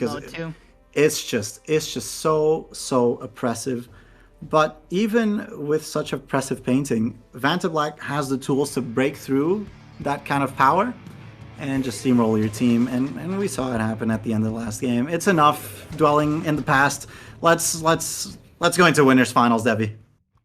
because mode too. it's just so oppressive. But even with such oppressive painting, Vantablack has the tools to break through that kind of power and just steamroll your team. And we saw it happen at the end of the last game. It's enough dwelling in the past. Let's go into winners finals, Debbie.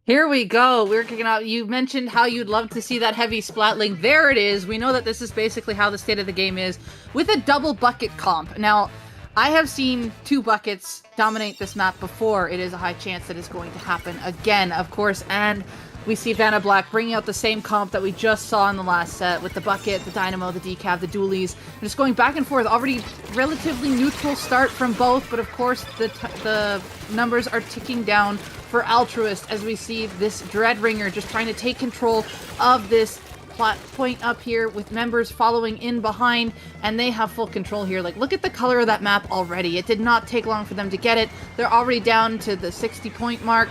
Here we go. We're kicking off. You mentioned how you'd love to see that heavy splatling. There it is. We know that this is basically how the state of the game is with a double bucket comp. Now, I have seen 2 buckets dominate this map before. It is a high chance that it's going to happen again, of course. And we see Vantablack bringing out the same comp that we just saw in the last set with the bucket, the dynamo, the decav, the dualies. And just going back and forth. Already relatively neutral start from both, but of course the numbers are ticking down for Altruist as we see this Dreadringer just trying to take control of this plot point up here with members following in behind, and they have full control here. Like, look at the color of that map already. It did not take long for them to get it. They're already down to the 60-point mark.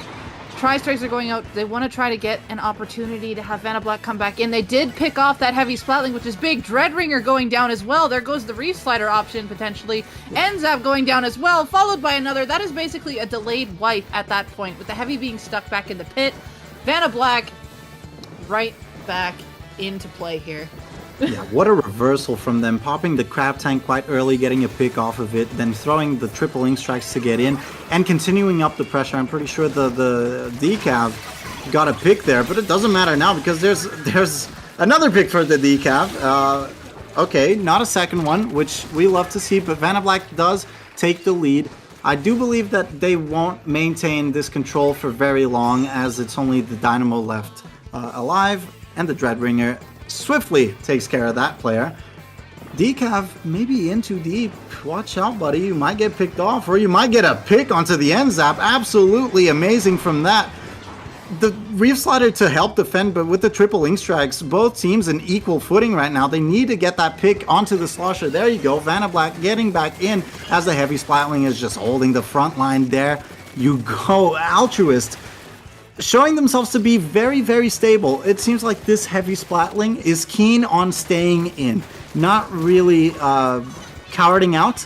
Tri-strikes are going out. They want to try to get an opportunity to have Vantablack come back in. They did pick off that heavy splatling, which is big. Dreadringer going down as well. There goes the Reef Slider option, potentially. Enzap going down as well, followed by another. That is basically a delayed wipe at that point, with the heavy being stuck back in the pit. Vantablack right back into play here. Yeah, what a reversal from them. Popping the crab tank quite early, getting a pick off of it, then throwing the triple ink strikes to get in, and continuing up the pressure. I'm pretty sure the decav got a pick there, but it doesn't matter now because there's another pick for the decav. Okay, not a second one, which we love to see, but Vantablack does take the lead. I do believe that they won't maintain this control for very long, as it's only the Dynamo left alive, and the Dreadringer swiftly takes care of that player. Decav maybe in too deep. Watch out, buddy. You might get picked off, or you might get a pick onto the end zap. Absolutely amazing from that. The Reef Slider to help defend, but with the triple ink strikes, both teams in equal footing right now. They need to get that pick onto the slosher. There you go. Vantablack getting back in as the heavy splatling is just holding the front line. There you go. Altruist showing themselves to be very, very stable. It seems like this heavy splatling is keen on staying in, not really cowarding out,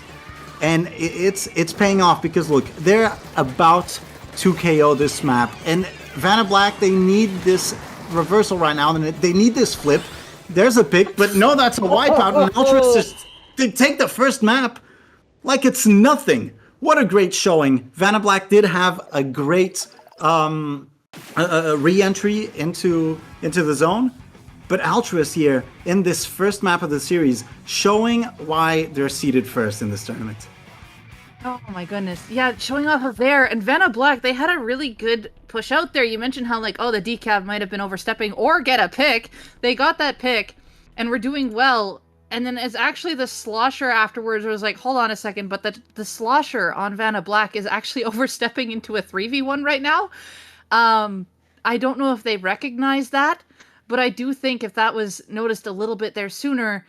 and it's paying off because look, they're about to KO this map, and Vantablack, they need this reversal right now, and they need this flip. There's a pick, but no, that's a wipeout, and Altruist just they take the first map like it's nothing. What a great showing. Vantablack did have a great re-entry into the zone, but Altruist here in this first map of the series showing why they're seeded first in this tournament. Oh my goodness. Yeah, showing off of there. And Vantablack, they had a really good push out there. You mentioned how, like, oh, the decav might have been overstepping or get a pick. They got that pick and were doing well. And then it's actually the slosher afterwards was like, hold on a second, but the slosher on Vantablack is actually overstepping into a 3v1 right now. I don't know if they recognize that, but I do think if that was noticed a little bit there sooner,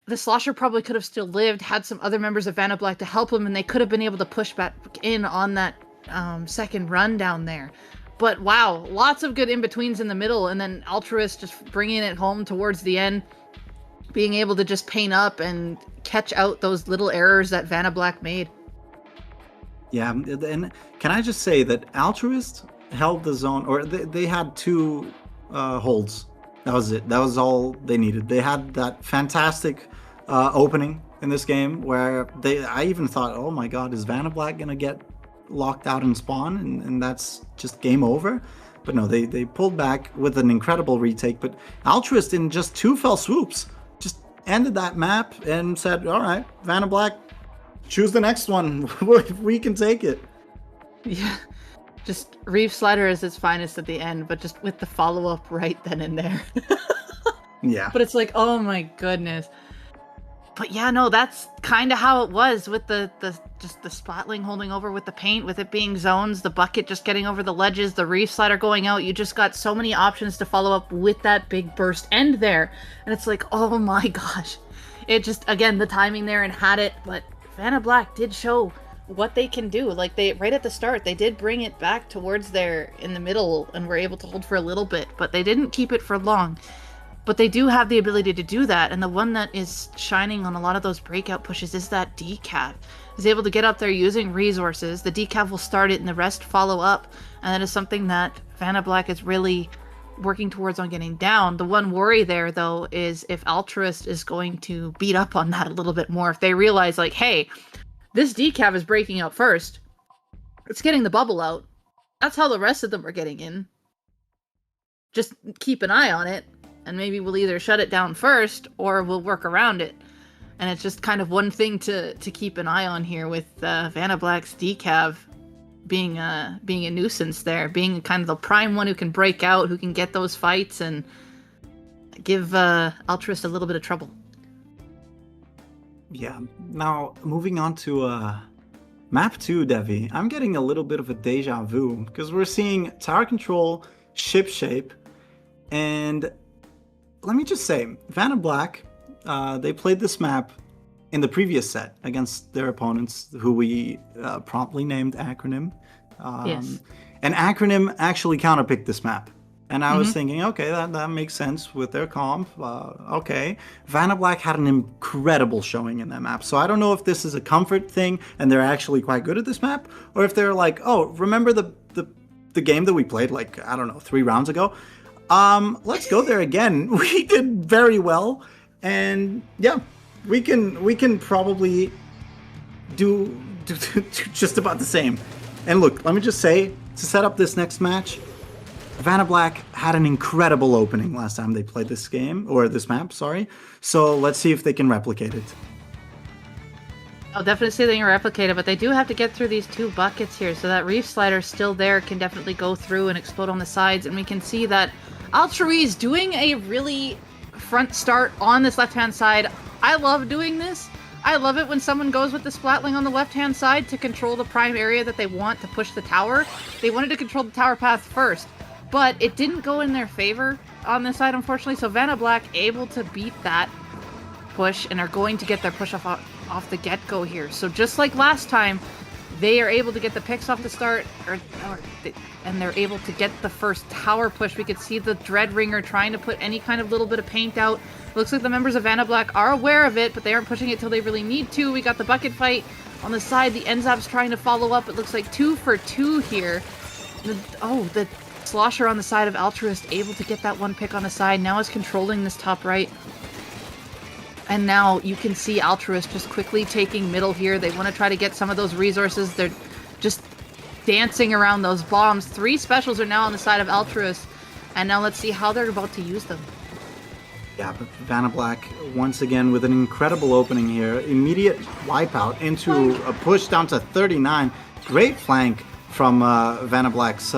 the slosher probably could have still lived, had some other members of Vantablack to help him, and they could have been able to push back in on that second run down there. But wow, lots of good in-betweens in the middle, and then Altruist just bringing it home towards the end, being able to just paint up and catch out those little errors that Vantablack made. Yeah, and can I just say that Altruist held the zone, or they had 2 holds. That was it. That was all they needed. They had that fantastic opening in this game where I even thought, oh my god, is Vantablack gonna get locked out and spawn, and that's just game over? But no, they pulled back with an incredible retake, but Altruist in just 2 fell swoops just ended that map and said, all right, Vantablack, choose the next one. We can take it. Yeah, just Reef Slider is its finest at the end, but just with the follow-up right then and there. Yeah. But it's like, oh my goodness. But yeah, no, that's kind of how it was with the splatling holding over with the paint, with it being zones, the bucket just getting over the ledges, the Reef Slider going out. You just got so many options to follow up with that big burst end there. And it's like, oh my gosh. It just, again, the timing there and had it, but Vantablack did show what they can do. Like, they right at the start, they did bring it back towards there in the middle and were able to hold for a little bit, but they didn't keep it for long. But they do have the ability to do that, and the one that is shining on a lot of those breakout pushes is that decav. Is able to get up there using resources. The decav will start it, and the rest follow up, and that is something that Vantablack is really working towards on getting down. The one worry there, though, is if Altruist is going to beat up on that a little bit more. If they realize, like, hey, this decav is breaking out first, it's getting the bubble out. That's how the rest of them are getting in. Just keep an eye on it, and maybe we'll either shut it down first or we'll work around it. And it's just kind of one thing to keep an eye on here with Vantablack's decav being a nuisance there, being kind of the prime one who can break out, who can get those fights and give Altruist a little bit of trouble. Yeah. Now, moving on to map 2, Devi, I'm getting a little bit of a deja vu because we're seeing tower control, ship shape, and let me just say, Vantablack, they played this map in the previous set against their opponents, who we promptly named Acronym. Yes. And Acronym actually counterpicked this map. And I was thinking, okay, that makes sense with their comp. Okay. Vantablack had an incredible showing in that map. So I don't know if this is a comfort thing and they're actually quite good at this map, or if they're like, oh, remember the game that we played, like, I don't know, 3 rounds ago? Let's go there again. We did very well. And yeah, we can probably do just about the same. And look, let me just say, to set up this next match, Vantablack had an incredible opening last time they played this game, or this map, sorry. So let's see if they can replicate it. I'll definitely say they can replicate it, but they do have to get through these 2 buckets here. So that reef slider still there can definitely go through and explode on the sides. And we can see that Altruist doing a really front start on this left-hand side. I love doing this. I love it when someone goes with the Splatling on the left-hand side to control the prime area that they want to push the tower. They wanted to control the tower path first, but it didn't go in their favor on this side, unfortunately. So Vantablack able to beat that push and are going to get their push off the get-go here. So just like last time, they are able to get the picks off the start, and they're able to get the first tower push. We could see the Dreadringer trying to put any kind of little bit of paint out. Looks like the members of Vantablack are aware of it, but they aren't pushing it till they really need to. We got the bucket fight on the side. The Enzap's trying to follow up. It looks like 2 for 2 here. The Slosher on the side of Altruist able to get that one pick on the side. Now is controlling this top right. And now you can see Altruist just quickly taking middle here. They want to try to get some of those resources. They're just dancing around those bombs. 3 specials are now on the side of Altruist. And now let's see how they're about to use them. Yeah, but Vantablack, once again, with an incredible opening here. Immediate wipeout into a push down to 39. Great flank from Vantablack's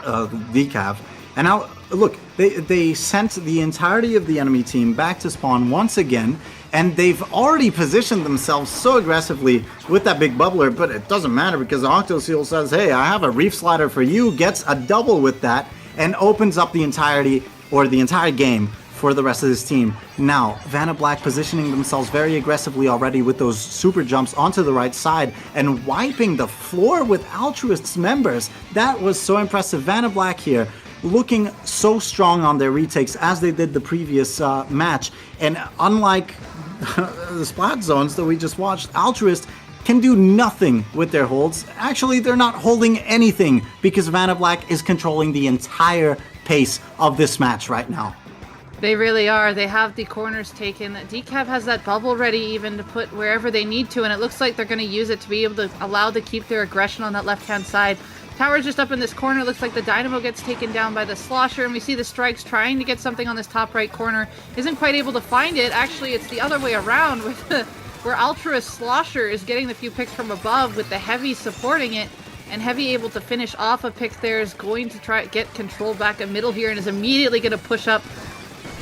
decav. And now, look, they sent the entirety of the enemy team back to spawn once again, and they've already positioned themselves so aggressively with that big bubbler, but it doesn't matter because Octoseal says, hey, I have a reef slider for you, gets a double with that, and opens up the entirety, or the entire game, for the rest of this team. Now, Vantablack positioning themselves very aggressively already with those super jumps onto the right side and wiping the floor with Altruist's members. That was so impressive. Vantablack here looking so strong on their retakes as they did the previous match. And unlike the splat zones that we just watched, Altruist can do nothing with their holds. Actually, they're not holding anything because Vantablack is controlling the entire pace of this match right now. They really are. They have the corners taken. Decav has that bubble ready even to put wherever they need to, and it looks like they're going to use it to be able to allow to keep their aggression on that left-hand side. Tower's just up in this corner. Looks like the Dynamo gets taken down by the Slosher, and we see the Strikes trying to get something on this top right corner. Isn't quite able to find it. Actually, it's the other way around, with where Altruist Slosher is getting the few picks from above with the Heavy supporting it. And Heavy able to finish off a pick there, is going to try get control back in middle here, and is immediately going to push up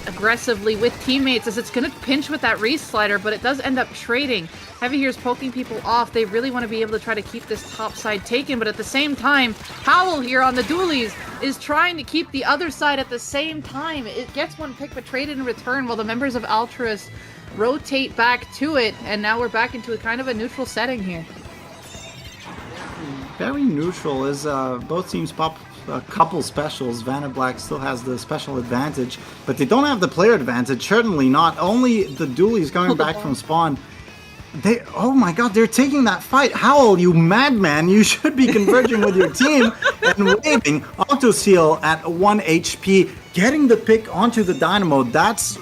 aggressively with teammates as it's going to pinch with that Reese slider, but it does end up trading. Heavy here is poking people off. They really want to be able to try to keep this top side taken, but at the same time, Howl here on the dualies is trying to keep the other side at the same time. It gets one pick but traded in return while the members of Altruist rotate back to it, and now we're back into a kind of a neutral setting here. Very neutral as both teams pop a couple specials. Vantablack still has the special advantage, but they don't have the player advantage. Certainly not. Only the dualies coming back from spawn. Oh my god, they're taking that fight. Howl, you madman. You should be converging with your team and waiting. Auto seal at 1 HP. Getting the pick onto the Dynamo, that's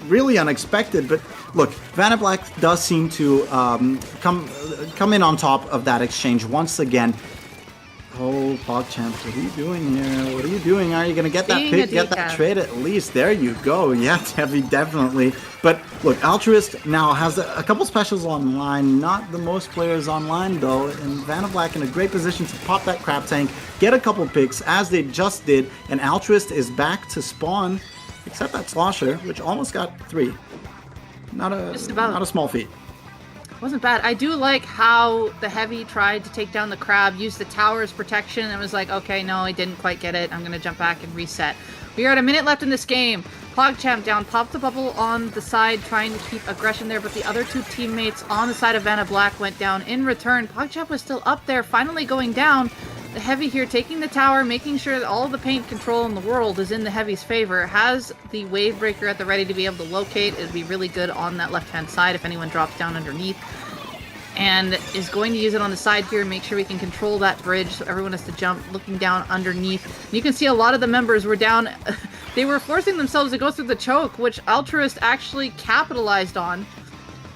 really unexpected. But look, Vantablack does seem to come in on top of that exchange once again. Oh, PogChamp, what are you doing here? What are you doing? Are you going to get that pick, get that trade at least? There you go. Yeah, Heavy, definitely. But look, Altruist now has a couple specials online. Not the most players online, though. And Vantablack in a great position to pop that crab tank, get a couple picks, as they just did. And Altruist is back to spawn, except that Slosher, which almost got 3. Not a small feat. Wasn't bad. I do like how the Heavy tried to take down the crab, used the tower as protection, and was like, okay, no, I didn't quite get it. I'm going to jump back and reset. We are at a minute left in this game. PogChamp down, popped the bubble on the side, trying to keep aggression there, but the other two teammates on the side of Vantablack went down in return. PogChamp was still up there, finally going down. The Heavy here taking the tower, making sure that all the paint control in the world is in the Heavy's favor. Has the wave breaker at the ready to be able to locate. It'd be really good on that left-hand side if anyone drops down underneath. And is going to use it on the side here, make sure we can control that bridge so everyone has to jump looking down underneath. And you can see a lot of the members were down. They were forcing themselves to go through the choke, which Altruist actually capitalized on.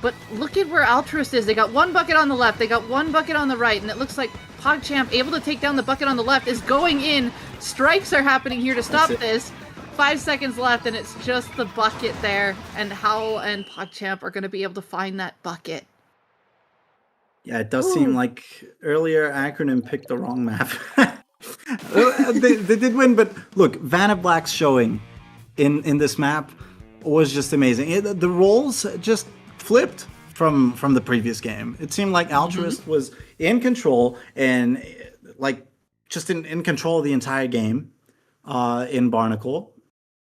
But look at where Altruist is. They got one bucket on the left, they got one bucket on the right, and it looks like PogChamp, able to take down the bucket on the left, is going in. Strikes are happening here to stop this. 5 seconds left, and it's just the bucket there. And Howl and PogChamp are going to be able to find that bucket. Yeah, it does seem like earlier Acronym picked the wrong map. they did win, but look, Vantablack's showing in this map was just amazing. The roles just flipped from the previous game. It seemed like Altruist was in control and like just in control of the entire game in Barnacle.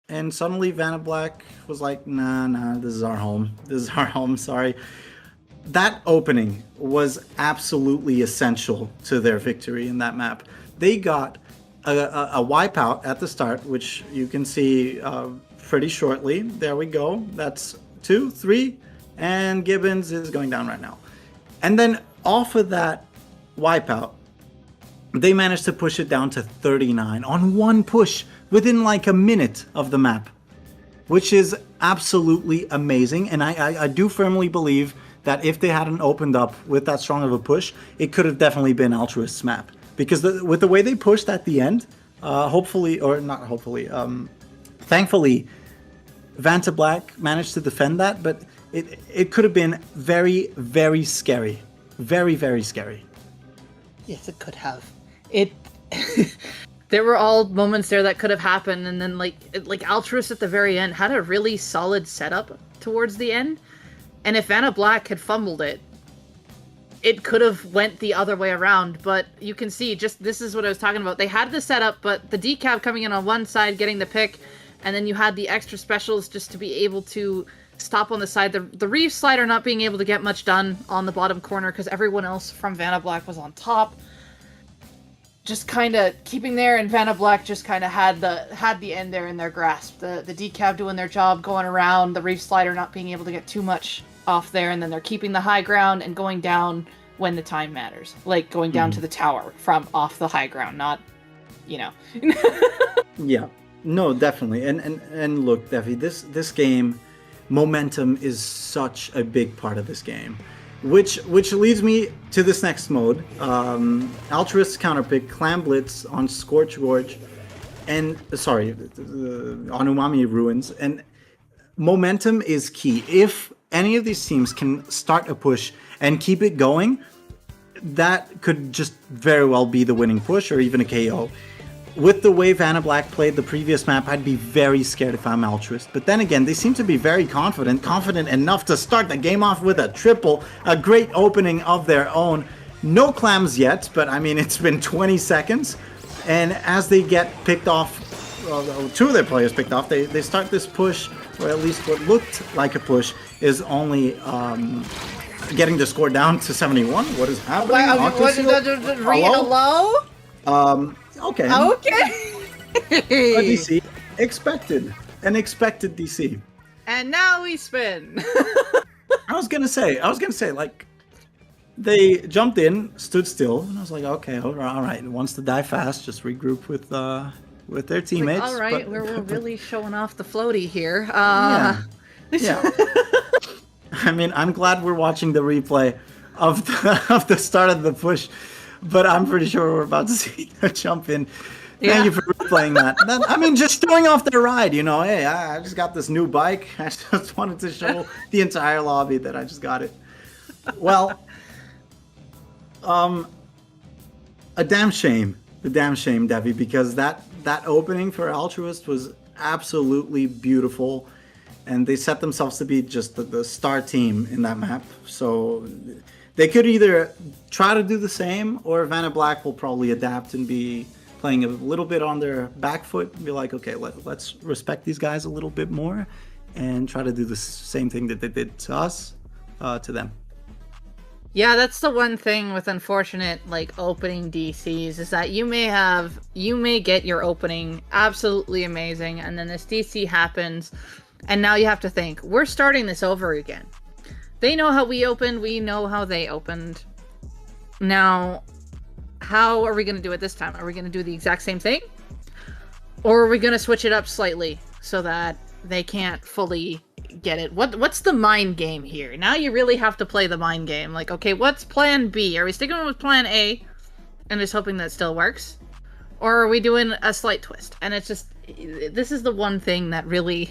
And suddenly Vantablack was like, nah, this is our home. This is our home, sorry. That opening was absolutely essential to their victory in that map. They got a wipeout at the start, which you can see pretty shortly. There we go. That's 2, 3, and Gibbons is going down right now. And then off of that wipeout, they managed to push it down to 39 on one push within like a minute of the map, which is absolutely amazing. And I do firmly believe that if they hadn't opened up with that strong of a push, it could have definitely been Altruist's map. Because with the way they pushed at the end, thankfully, Vantablack managed to defend that, but it could have been very, very scary. Very, very scary. Yes, it could have. There were all moments there that could have happened, and then like Altruist at the very end had a really solid setup towards the end. And if Vantablack had fumbled it, it could have went the other way around. But you can see, just this is what I was talking about. They had the setup, but the decab coming in on one side, getting the pick, and then you had the extra specials just to be able to stop on the side. The Reef Slider not being able to get much done on the bottom corner because everyone else from Vantablack was on top. Just kind of keeping there, and Vantablack just kind of had the end there in their grasp. The decab doing their job, going around, the Reef Slider not being able to get too much off there, and then they're keeping the high ground and going down when the time matters. Like going down to the tower from off the high ground, not, Yeah, no, definitely. And look, Devi, this game, momentum is such a big part of this game. Which leads me to this next mode. Altruist's counterpick, Clam Blitz on Scorch Gorge, on Umami Ruins. And momentum is key. If any of these teams can start a push and keep it going, that could just very well be the winning push or even a KO. With the way Vantablack played the previous map, I'd be very scared if I'm Altruist. But then again, they seem to be very confident enough to start the game off with a triple, a great opening of their own. No clams yet, but I mean, it's been 20 seconds. And as they get picked off, two of their players picked off, they start this push, or at least what looked like a push, is only getting the score down to 71. What is happening? Hello? Okay. A DC. Expected. An expected DC. And now we spin. I was gonna say, like, they jumped in, stood still, and I was like, okay, all right. Wants to die fast, just regroup with their teammates. Like, all right, we're really showing off the floaty here. Yeah. I mean, I'm glad we're watching the replay of the start of the push, but I'm pretty sure we're about to see a jump in. Thank you for replaying that. I mean, just showing off their ride, you know. Hey, I just got this new bike. I just wanted to show the entire lobby that I just got it. Well, a damn shame, Devi, because that opening for Altruist was absolutely beautiful, and they set themselves to be just the star team in that map. So they could either try to do the same, or Vantablack will probably adapt and be playing a little bit on their back foot and be like, okay, let's respect these guys a little bit more and try to do the same thing that they did to us, to them. Yeah, that's the one thing with unfortunate, like, opening DCs, is that you may get your opening absolutely amazing, and then this DC happens, and now you have to think, we're starting this over again. They know how we opened, we know how they opened. Now, how are we going to do it this time? Are we going to do the exact same thing? Or are we going to switch it up slightly so that they can't fully get it? What's the mind game here? Now you really have to play the mind game. Like, okay, what's plan B? Are we sticking with plan A and just hoping that still works? Or are we doing a slight twist? And it's just, this is the one thing that really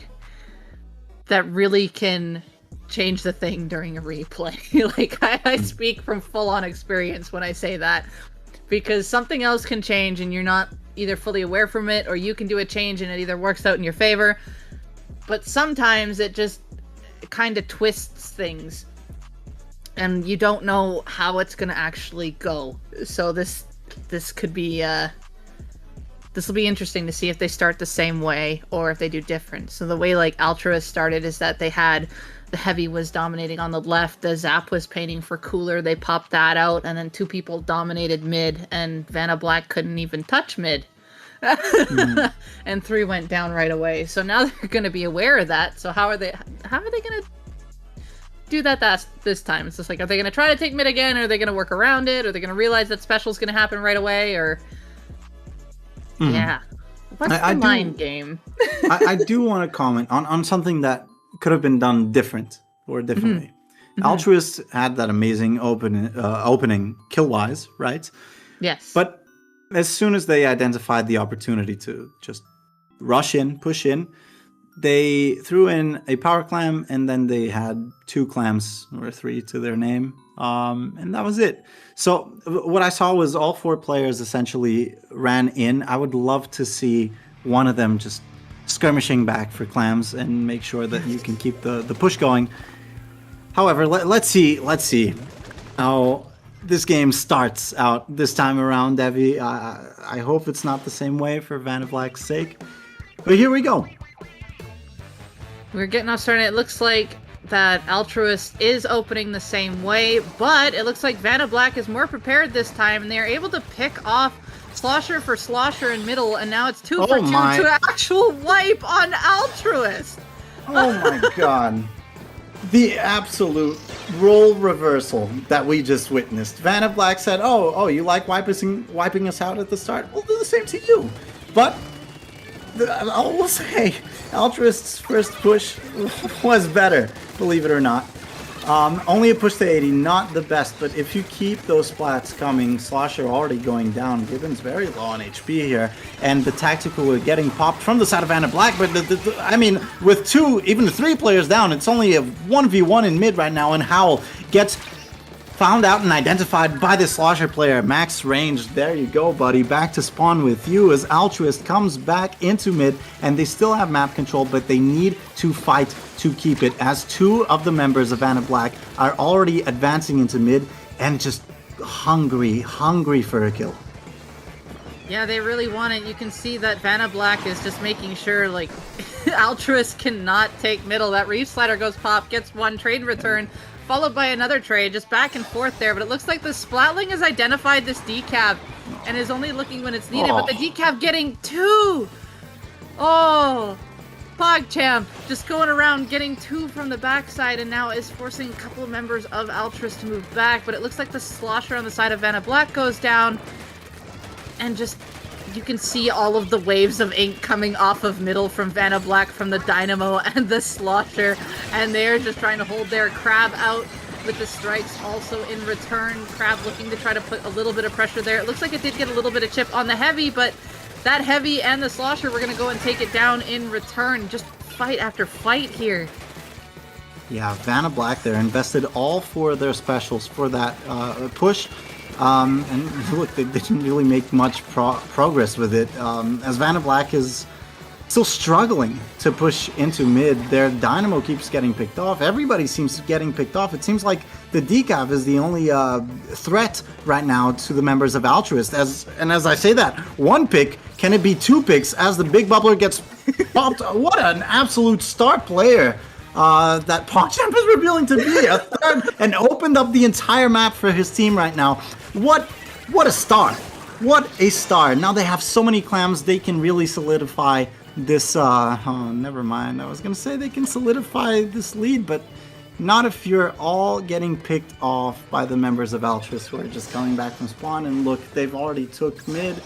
can change the thing during a replay. Like, I speak from full-on experience when I say that, because something else can change and you're not either fully aware from it, or you can do a change and it either works out in your favor. But sometimes it just kind of twists things, and you don't know how it's going to actually go. So this could be this will be interesting to see if they start the same way or if they do different. So the way, like, Altruist started is that they had the heavy was dominating on the left, the Zap was painting for cooler, they popped that out, and then two people dominated mid, and Vantablack couldn't even touch mid. And 3 went down right away. So now they're going to be aware of that. So how are they going to do that this time? It's just like, are they going to try to take mid again, or are they going to work around it? Or are they going to realize that special's going to happen right away? Or yeah, what's the mind game? I do want to comment on something that could have been done differently. Mm-hmm. Altruist had that amazing opening kill-wise, right? Yes. But as soon as they identified the opportunity to just rush in, push in, they threw in a power clam, and then they had 2 clams or 3 to their name, and that was it. So what I saw was all 4 players essentially ran in. I would love to see one of them just skirmishing back for clams and make sure that you can keep the push going. However, let's see how this game starts out this time around, Devi. I hope it's not the same way for Vantablack's sake. But here we go. We're getting off started. It looks like that Altruist is opening the same way, but it looks like Vantablack is more prepared this time, and they're able to pick off Slosher for Slosher in middle, and now it's 2 for 2 to actual wipe on Altruist. Oh my god. The absolute role reversal that we just witnessed. Vantablack said, oh, you like wiping us out at the start? We'll do the same to you. But I will say, Altruist's first push was better, believe it or not. Only a push to 80, not the best, but if you keep those splats coming, Slosher already going down, Gibbon's very low on HP here, and the tactical are getting popped from the side of Vantablack, but I mean, with 2, even 3 players down, it's only a 1v1 in mid right now, and Howl gets found out and identified by the Slosher player. Max range, there you go, buddy. Back to spawn with you as Altruist comes back into mid, and they still have map control, but they need to fight to keep it, as 2 of the members of Vantablack are already advancing into mid and just hungry for a kill. Yeah, they really want it. You can see that Vantablack is just making sure, like, Altruist cannot take middle. That Reef Slider goes pop, gets 1 trade return, followed by another trade, just back and forth there. But it looks like the Splatling has identified this decav and is only looking when it's needed. But the decav getting 2! Oh, PogChamp just going around getting 2 from the backside and now is forcing a couple of members of Altruist to move back. But it looks like the Slosher on the side of Vantablack goes down. And just, you can see all of the waves of ink coming off of middle from Vantablack, from the Dynamo and the Slosher. And they're just trying to hold their Crab out with the strikes also in return. Crab looking to try to put a little bit of pressure there. It looks like it did get a little bit of chip on the Heavy, but that Heavy and the Slosher were going to go and take it down in return. Just fight after fight here. Yeah, Vantablack there invested all 4 of their specials for that push. And look, they didn't really make much progress with it. As Vantablack is still struggling to push into mid, their Dynamo keeps getting picked off. Everybody seems to be getting picked off. It seems like the decav is the only threat right now to the members of Altruist. As I say that, 1 pick, can it be 2 picks as the big bubbler gets popped? What an absolute star player that PogChamp is revealing to be, a third, and opened up the entire map for his team right now. What a star. What a star. Now they have so many clams, they can really solidify this, oh, never mind. I was going to say they can solidify this lead, but not if you're all getting picked off by the members of Altruist who are just coming back from spawn. And look, they've already took mid,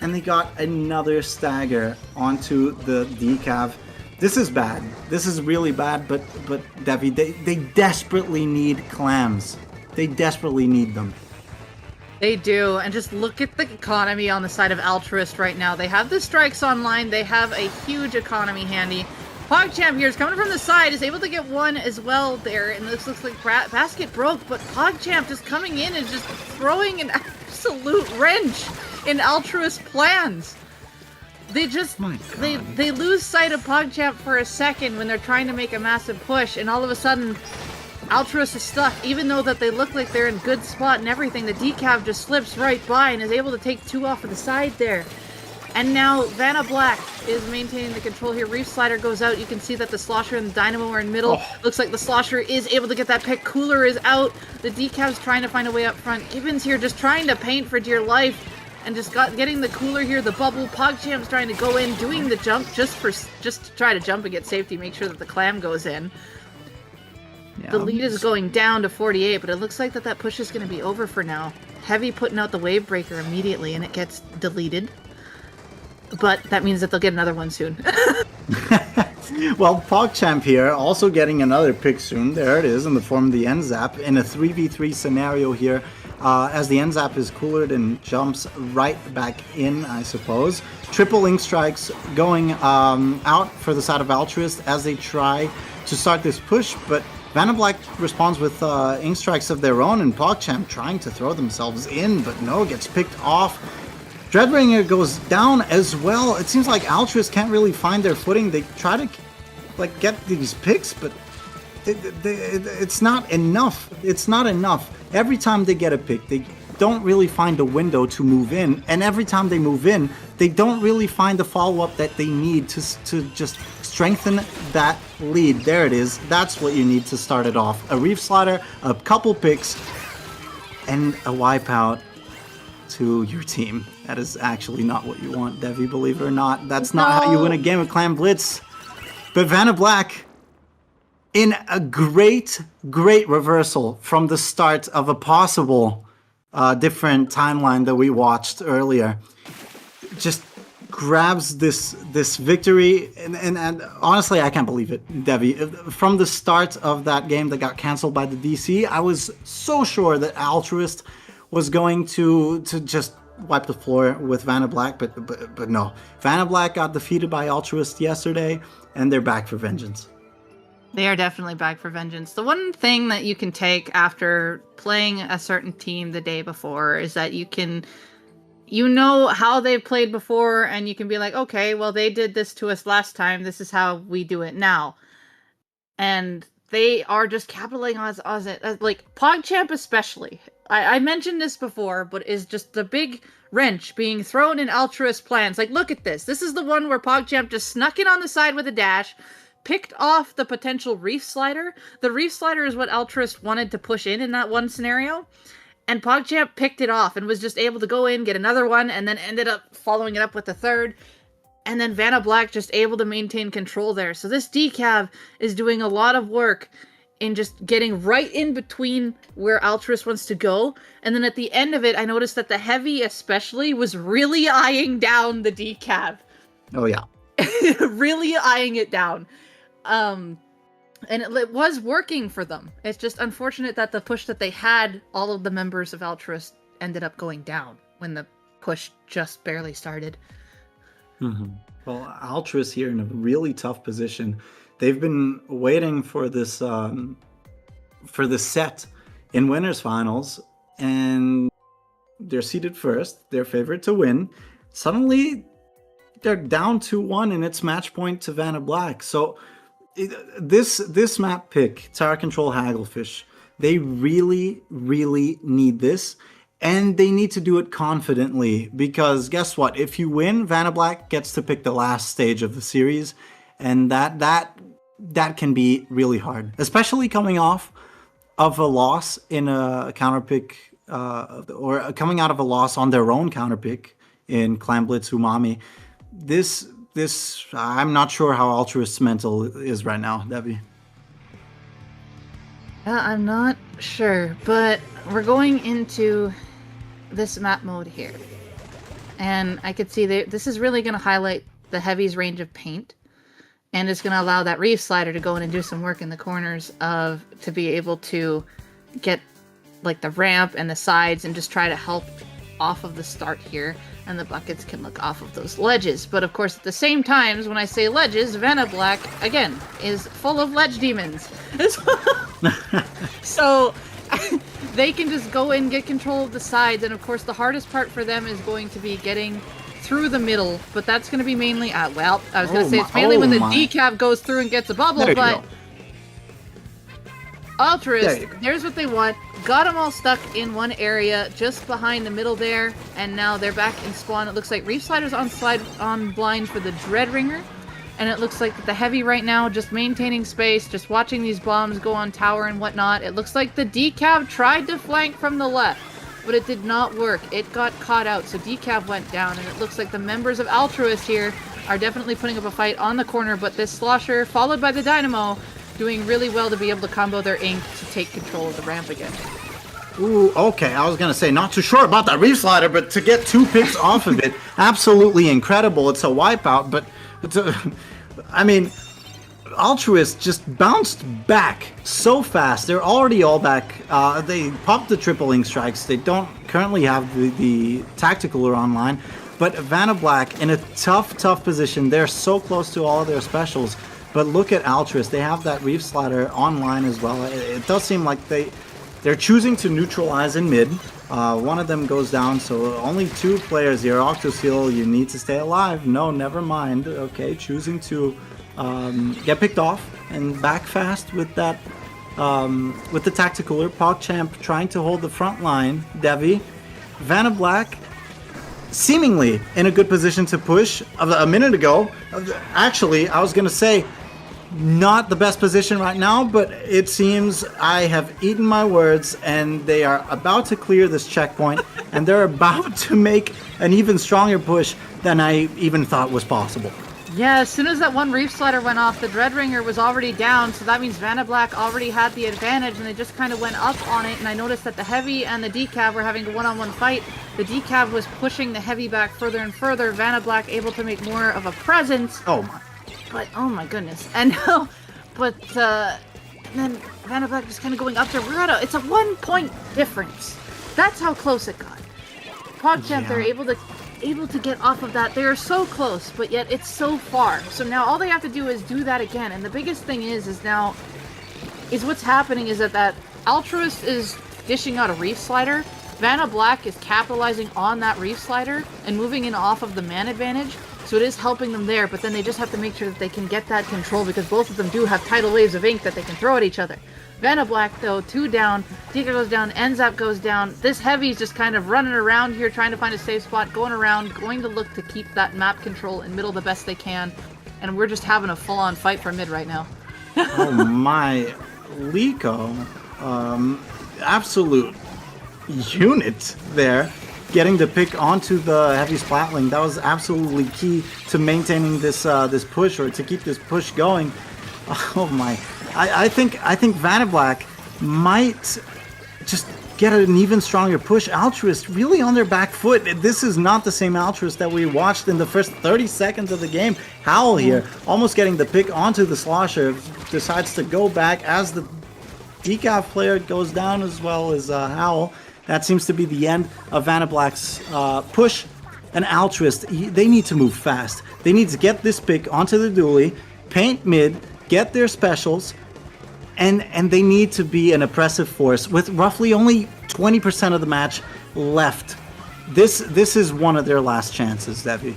and they got another stagger onto the decav. This is bad. This is really bad, but Devi, they desperately need clams. They desperately need them. They do, and just look at the economy on the side of Altruist right now. They have the strikes online, they have a huge economy handy. PogChamp here is coming from the side, is able to get 1 as well there, and this looks like basket broke, but PogChamp just coming in and just throwing an absolute wrench in Altruist plans. They just, they lose sight of PogChamp for a second when they're trying to make a massive push, and all of a sudden, Altruist is stuck. Even though that they look like they're in good spot and everything, the decav just slips right by and is able to take 2 off of the side there. And now Vantablack is maintaining the control here. Reef Slider goes out. You can see that the Slosher and the Dynamo are in middle. Looks like the Slosher is able to get that pick. Cooler is out. The decav's trying to find a way up front. Gibbons here just trying to paint for dear life. And just getting the Cooler here, the bubble. PogChamp's trying to go in, doing the jump just to try to jump and get safety, make sure that the clam goes in. Yeah. The lead is going down to 48, but it looks like that push is going to be over for now. Heavy putting out the wave breaker immediately, and it gets deleted. But that means that they'll get another one soon. Well, PogChamp here also getting another pick soon. There it is in the form of the NZAP in a 3v3 scenario here. As the NZAP is coolered and jumps right back in, I suppose. Triple Ink Strikes going out for the side of Altruist as they try to start this push, but Vantablack responds with Ink Strikes of their own, and PogChamp trying to throw themselves in, but no, gets picked off. Dreadbringer goes down as well. It seems like Altruist can't really find their footing. They try to get these picks, but it's not enough. It's not enough. Every time they get a pick, they don't really find a window to move in, and every time they move in, they don't really find the follow-up that they need to just strengthen that lead. There it is. That's what you need to start it off. A Reef Slider, a couple picks, and a wipeout to your team. That is actually not what you want, Devi, believe it or not. That's not how you win a game of Clam Blitz. But Vantablack, in a great reversal from the start of a possible different timeline that we watched earlier, just grabs this victory, and honestly, I can't believe it, Devi. From the start of that game that got canceled by the DC, I was so sure that Altruist was going to just wipe the floor with Vantablack, but no. Vantablack got defeated by Altruist yesterday, and they're back for vengeance. They are definitely back for vengeance. The one thing that you can take after playing a certain team the day before is that you know how they've played before, and you can be like, okay, well, they did this to us last time. This is how we do it now. And they are just capitalizing on it. Like, PogChamp especially. I mentioned this before, but is just the big wrench being thrown in Altruist plans. Like, look at this. This is the one where PogChamp just snuck in on the side with a dash, picked off the potential Reef Slider. The Reef Slider is what Altruist wanted to push in that one scenario. And PogChamp picked it off and was just able to go in, get another one, and then ended up following it up with a third. And then Vantablack just able to maintain control there. So this decav is doing a lot of work in just getting right in between where Altruist wants to go. And then at the end of it, I noticed that the Heavy especially was really eyeing down the decav. Oh, yeah. Really eyeing it down. And it was working for them. It's just unfortunate that the push that they had, all of the members of Altruist ended up going down when the push just barely started. Mm-hmm. Well, Altruist here in a really tough position. They've been waiting for this set in winners finals, and they're seeded first. They're favored to win. Suddenly, they're down 2-1, and it's match point to Vantablack. So this map pick, Tower Control Hagglefish, they really, really need this. And they need to do it confidently, because guess what? If you win, Vantablack gets to pick the last stage of the series, and that can be really hard, especially coming off of a loss in a counterpick, or coming out of a loss on their own counterpick in Clan Blitz Umami. This I'm not sure how Altruist's mental is right now, Debbie. I'm not sure, but we're going into this map mode here. And I could see that this is really going to highlight the Heavy's range of paint. And it's going to allow that Reef Slider to go in and do some work in the corners to be able to get like the ramp and the sides and just try to help off of the start here. And the buckets can look off of those ledges. But of course, at the same times, when I say ledges, Vantablack, again, is full of ledge demons. So they can just go in, get control of the sides. And of course, the hardest part for them is going to be getting through the middle. But that's going to be mainly, I was going to say it's mainly when the decav goes through and gets a bubble. But Altruist, there's what they want. Got them all stuck in one area just behind the middle there, and now they're back in spawn. It looks like Reef Slider's on blind for the Dreadringer, and it looks like the Heavy right now just maintaining space, just watching these bombs go on tower and whatnot. It looks like the decav tried to flank from the left, but it did not work. It got caught out, so decav went down, and it looks like the members of Altruist here are definitely putting up a fight on the corner, but this Slosher, followed by the Dynamo, doing really well to be able to combo their Ink to take control of the ramp again. Ooh, okay. I was going to say, not too sure about that Reef Slider, but to get 2 picks off of it, absolutely incredible. It's a wipeout, but I mean, Altruist just bounced back so fast. They're already all back. They popped the triple Ink strikes. They don't currently have the Tacticaler online, but Vantablack in a tough position. They're so close to all of their specials. But look at Altruist. They have that Reef Slider online as well. It does seem like they're choosing to neutralize in mid. One of them goes down, so only 2 players here. Octoseal, you need to stay alive. No, never mind. Okay, choosing to get picked off and back fast with that with the Tacticaler. PogChamp trying to hold the front line. Devi. Vantablack seemingly in a good position to push. A minute ago, actually, I was going to say, not the best position right now, but it seems I have eaten my words, and they are about to clear this checkpoint, and they're about to make an even stronger push than I even thought was possible. Yeah, as soon as that one Reef Slider went off, the Dreadringer was already down, so that means Vantablack already had the advantage, and they just kind of went up on it, and I noticed that the Heavy and the decav were having a one-on-one fight. The decav was pushing the Heavy back further and further, Vantablack able to make more of a presence. Oh my. But, oh my goodness. And then Vantablack just kind of going up there. It's a 1-point difference. That's how close it got. PogChamp, they're able to get off of that. They are so close, but yet it's so far. So now all they have to do is do that again. And the biggest thing is what's happening is that Altruist is dishing out a Reef Slider. Vantablack is capitalizing on that Reef Slider and moving in off of the man advantage. So it is helping them there, but then they just have to make sure that they can get that control, because both of them do have tidal waves of ink that they can throw at each other. Vantablack, though, 2 down. Dika goes down, Enzap goes down. This Heavy's just kind of running around here, trying to find a safe spot, going around, going to look to keep that map control in middle the best they can. and we're just having a full-on fight for mid right now. Oh my, Liko, absolute unit there, getting the pick onto the heavy splatling. That was absolutely key to maintaining this this push, or to keep this push going. Oh my, I think Vantablack might just get an even stronger push. Altruist really on their back foot. This is not the same Altruist that we watched in the first 30 seconds of the game. Howl here, almost getting the pick onto the slosher, decides to go back as the decaf player goes down, as well as Howl. That seems to be the end of Vantablack's push. And Altruist, they need to move fast. They need to get this pick onto the dually, paint mid, get their specials, and they need to be an oppressive force with roughly only 20% of the match left. This is one of their last chances, Devi.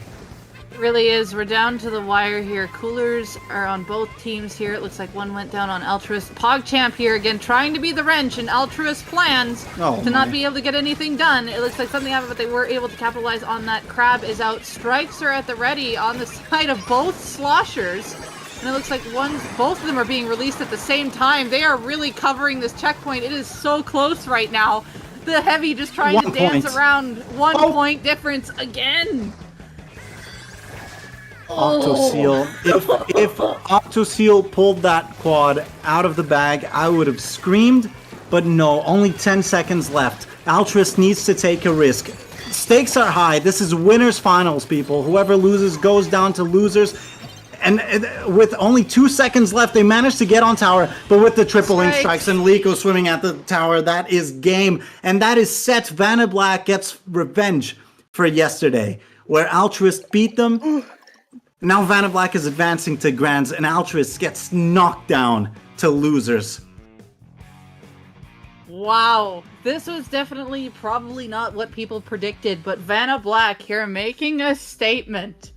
It really is. We're down to the wire here. Coolers are on both teams here. It looks like one went down on Altruist. PogChamp here again, trying to be the wrench, and Altruist plans to not be able to get anything done. It looks like something happened, but they were able to capitalize on that. Crab is out. Strikes are at the ready on the side of both sloshers. And it looks like both of them are being released at the same time. They are really covering this checkpoint. It is so close right now. The heavy just trying to dance around. 1 point difference again. Octoseal. If Octoseal pulled that quad out of the bag, I would have screamed. But no, only 10 seconds left. Altruist needs to take a risk. Stakes are high. This is winners finals, people. Whoever loses goes down to losers. And with only 2 seconds left, they managed to get on tower, but with the triple link strikes and Liko swimming at the tower, that is game. And that is set. Vantablack gets revenge for yesterday, where Altruist beat them. Now Vantablack is advancing to Grands, and Altruist gets knocked down to losers. Wow. This was definitely probably not what people predicted, but Vantablack here making a statement.